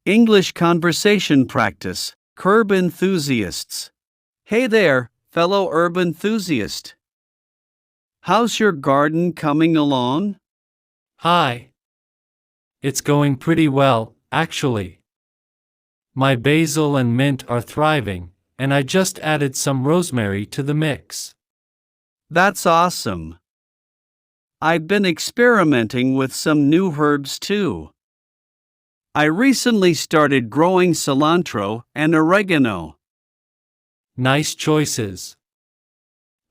English conversation practice. Herb enthusiasts. Hey there, fellow herb enthusiast. How's your garden coming along? Hi. It's going pretty well, actually. My basil and mint are thriving, and I just added some rosemary to the mix. That's awesome. I've been experimenting with some new herbs too. I recently started growing cilantro and oregano. Nice choices.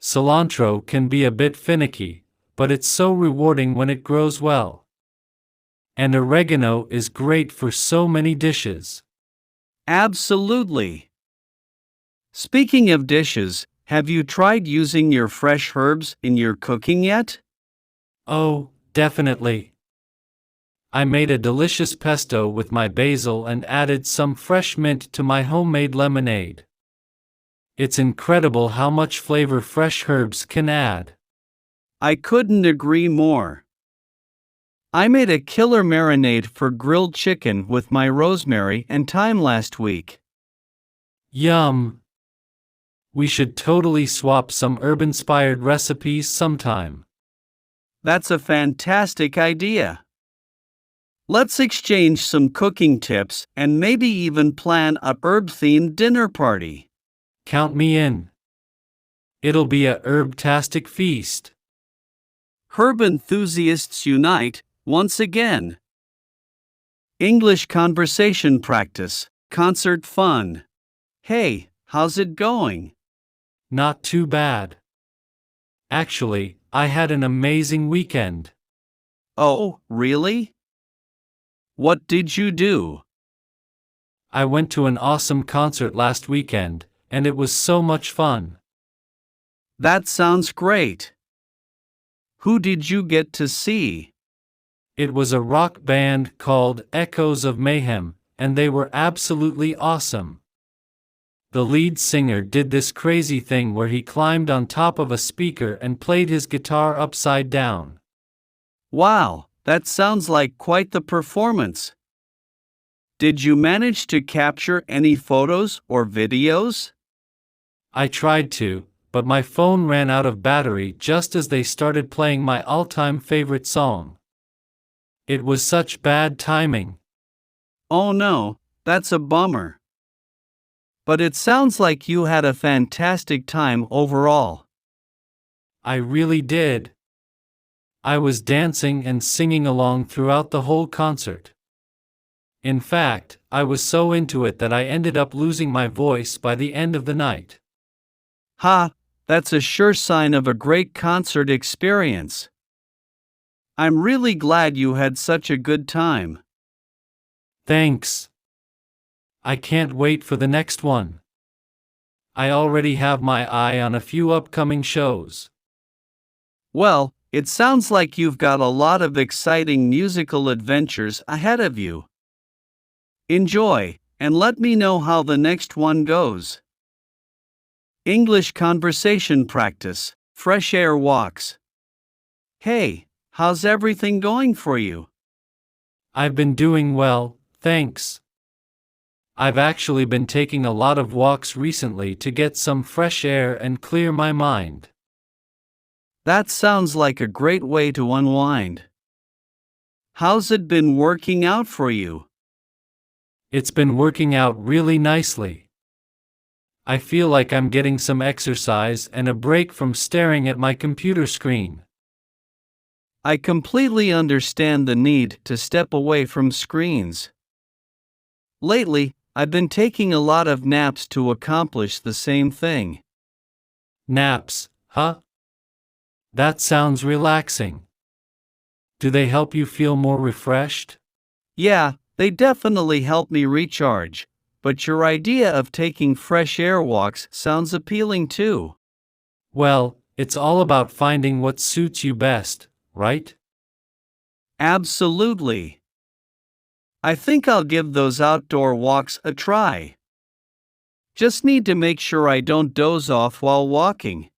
Cilantro can be a bit finicky, but it's so rewarding when it grows well. And oregano is great for so many dishes. Absolutely. Speaking of dishes, have you tried using your fresh herbs in your cooking yet? Oh, definitely. I made a delicious pesto with my basil and added some fresh mint to my homemade lemonade. It's incredible how much flavor fresh herbs can add. I couldn't agree more. I made a killer marinade for grilled chicken with my rosemary and thyme last week. Yum! We should totally swap some herb-inspired recipes sometime. That's a fantastic idea. Let's exchange some cooking tips and maybe even plan a herb-themed dinner party. Count me in. It'll be a herb-tastic feast. Herb enthusiasts unite, once again. English conversation practice, concert fun. Hey, how's it going? Not too bad. Actually, I had an amazing weekend. Oh, really? What did you do? I went to an awesome concert last weekend, and it was so much fun. That sounds great. Who did you get to see? It was a rock band called Echoes of Mayhem, and they were absolutely awesome. The lead singer did this crazy thing where he climbed on top of a speaker and played his guitar upside down. Wow, that sounds like quite the performance. Did you manage to capture any photos or videos? I tried to, but my phone ran out of battery just as they started playing my all-time favorite song. It was such bad timing. Oh no, that's a bummer. But it sounds like you had a fantastic time overall. I really did. I was dancing and singing along throughout the whole concert. In fact, I was so into it that I ended up losing my voice by the end of the night. Ha, that's a sure sign of a great concert experience. I'm really glad you had such a good time. Thanks. I can't wait for the next one. I already have my eye on a few upcoming shows. Well, it sounds like you've got a lot of exciting musical adventures ahead of you. Enjoy, and let me know how the next one goes. English conversation practice, fresh air walks. Hey, how's everything going for you? I've been doing well, thanks. I've actually been taking a lot of walks recently to get some fresh air and clear my mind. That sounds like a great way to unwind. How's it been working out for you? It's been working out really nicely. I feel like I'm getting some exercise and a break from staring at my computer screen. I completely understand the need to step away from screens. Lately, I've been taking a lot of naps to accomplish the same thing. Naps, huh? That sounds relaxing. Do they help you feel more refreshed? Yeah, they definitely help me recharge, but your idea of taking fresh air walks sounds appealing too. Well, it's all about finding what suits you best, right? Absolutely. I think I'll give those outdoor walks a try. Just need to make sure I don't doze off while walking.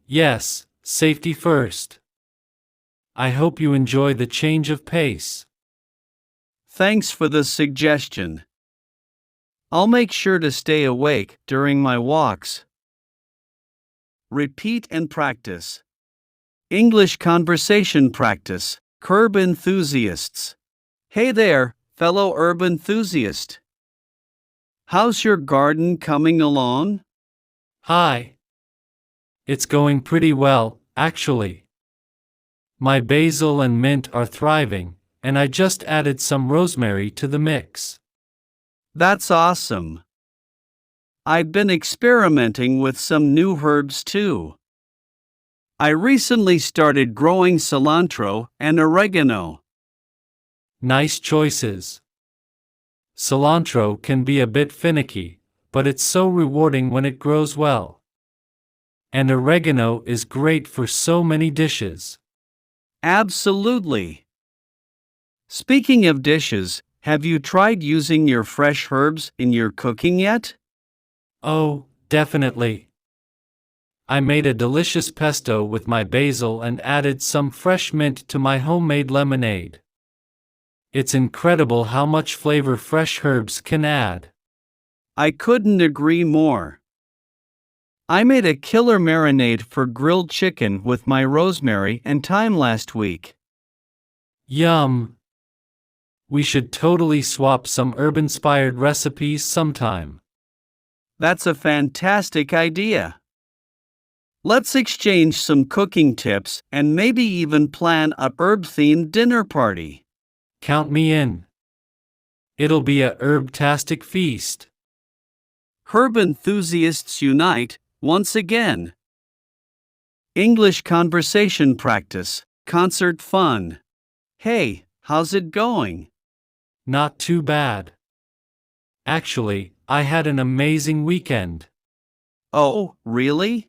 Yes, safety first. I hope you enjoy the change of pace. thanks for the suggestion. I'll make sure to stay awake during my walks. Repeat and practice. English conversation practice. Herb enthusiasts. Hey there, fellow herb enthusiast. How's your garden coming along? Hi. It's going pretty well, actually. My basil and mint are thriving, and I just added some rosemary to the mix. That's awesome. I've been experimenting with some new herbs too. I recently started growing cilantro and oregano. Nice choices. Cilantro can be a bit finicky, but it's so rewarding when it grows well. And oregano is great for so many dishes. Absolutely. Speaking of dishes, have you tried using your fresh herbs in your cooking yet? Oh, definitely. I made a delicious pesto with my basil and added some fresh mint to my homemade lemonade. It's incredible how much flavor fresh herbs can add. I couldn't agree more. I made a killer marinade for grilled chicken with my rosemary and thyme last week. Yum! We should totally swap some herb-inspired recipes sometime. That's a fantastic idea. Let's exchange some cooking tips and maybe even plan a herb-themed dinner party. Count me in. It'll be a herb-tastic feast. Herb enthusiasts unite, once again. English conversation practice, concert fun. Hey, how's it going? Not too bad. Actually, I had an amazing weekend. Oh, really?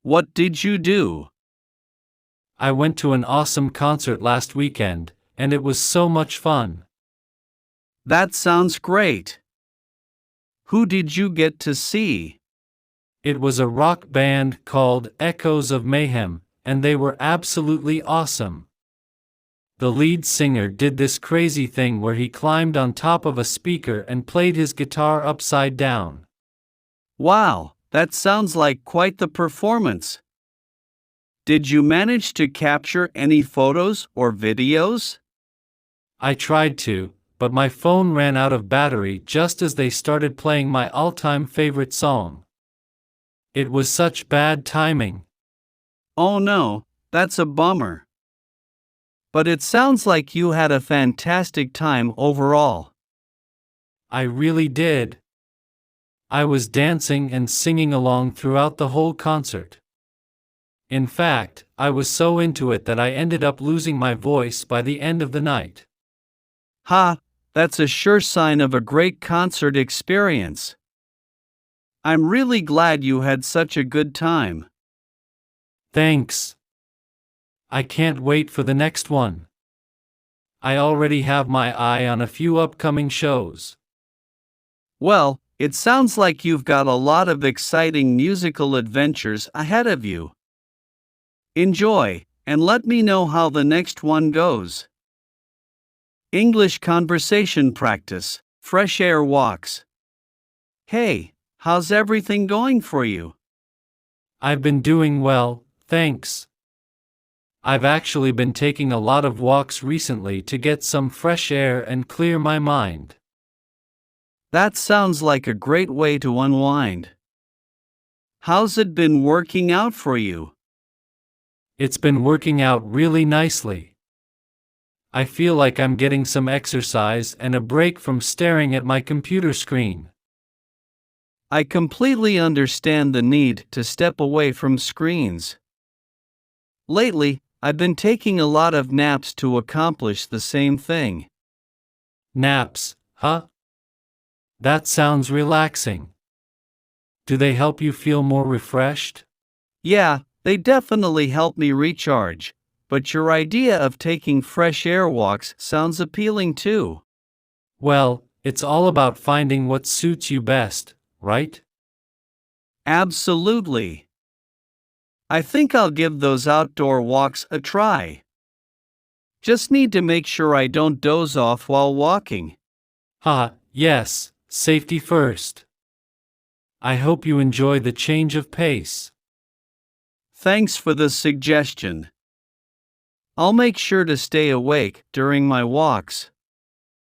What did you do? I went to an awesome concert last weekend, and it was so much fun. That sounds great. Who did you get to see? It was a rock band called Echoes of Mayhem, and they were absolutely awesome. The lead singer did this crazy thing where he climbed on top of a speaker and played his guitar upside down. Wow, that sounds like quite the performance. Did you manage to capture any photos or videos? I tried to, but my phone ran out of battery just as they started playing my all-time favorite song. It was such bad timing. Oh no, that's a bummer. But it sounds like you had a fantastic time overall. I really did. I was dancing and singing along throughout the whole concert. In fact, I was so into it that I ended up losing my voice by the end of the night. Ha, that's a sure sign of a great concert experience. I'm really glad you had such a good time. Thanks. I can't wait for the next one. I already have my eye on a few upcoming shows. Well, it sounds like you've got a lot of exciting musical adventures ahead of you. Enjoy, and let me know how the next one goes. English conversation practice, fresh air walks. Hey, how's everything going for you? I've been doing well, thanks. I've actually been taking a lot of walks recently to get some fresh air and clear my mind. That sounds like a great way to unwind. How's it been working out for you? It's been working out really nicely. I feel like I'm getting some exercise and a break from staring at my computer screen. I completely understand the need to step away from screens. Lately, I've been taking a lot of naps to accomplish the same thing. Naps, huh? That sounds relaxing. Do they help you feel more refreshed? Yeah, they definitely help me recharge, but your idea of taking fresh air walks sounds appealing too. Well, it's all about finding what suits you best, right? Absolutely. I think I'll give those outdoor walks a try. Just need to make sure I don't doze off while walking. Yes, safety first. I hope you enjoy the change of pace. Thanks for the suggestion. I'll make sure to stay awake during my walks.